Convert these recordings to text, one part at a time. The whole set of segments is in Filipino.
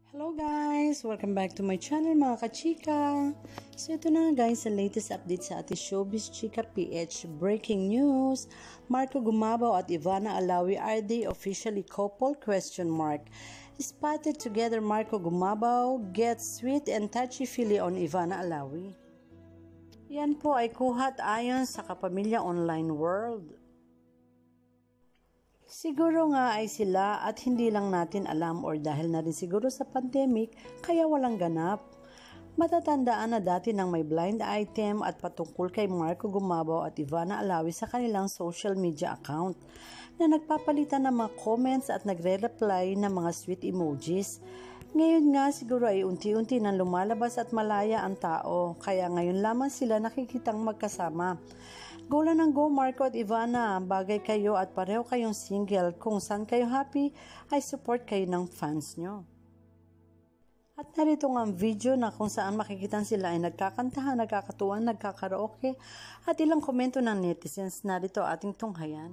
Hello guys! Welcome back to my channel mga kachika! So ito na guys, sa latest update sa ating Showbiz Chika PH. Breaking news! Marco Gumabaw at Ivana Alawi, are they officially couple? Spotted together, Marco Gumabaw gets sweet and touchy-feely on Ivana Alawi. Yan po ay kuhat ayon sa Kapamilya Online World. Siguro nga ay sila at hindi lang natin alam or dahil na rin siguro sa pandemic kaya walang ganap. Matatandaan na dati nang may blind item at patungkol kay Marco Gumabaw at Ivana Alawi sa kanilang social media account na nagpapalitan ng mga comments at nagre-reply ng mga sweet emojis. Ngayon nga siguro ay unti-unti nang lumalabas at malaya ang tao kaya ngayon lamang sila nakikitang magkasama. Go lang ng go Marco at Ivana, bagay kayo at pareho kayong single. Kung saan kayo happy, ay support kayo ng fans nyo. At narito nga ang video na kung saan makikita sila ay nagkakantahan, nagkakatuwan, nagkakaraoke at ilang komento ng netizens. Narito ating tunghayan.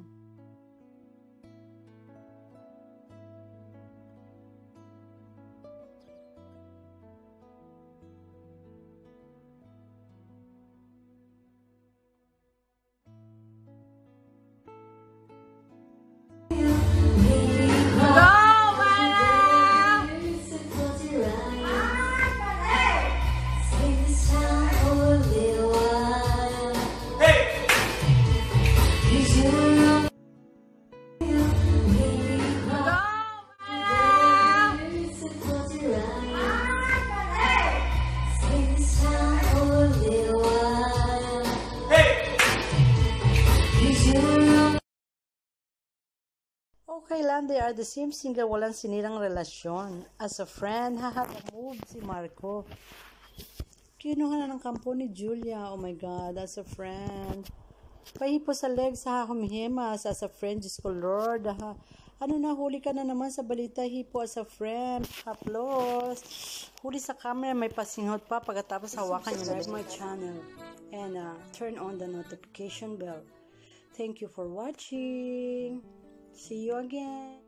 Okay lang, they are the same single, walang sinirang relasyon. As a friend, move si Marco. Kinuha na ng kampo ni Julia, oh my God, as a friend. Pahipo sa legs, humihimas, as a friend, Diyos ko Lord, Ano na, huli ka na naman sa balita, hipo as a friend, haplos. Huli sa camera, may pasinghot pa, pagkatapos hawakan niya like my channel. And turn on the notification bell. Thank you for watching. See you again.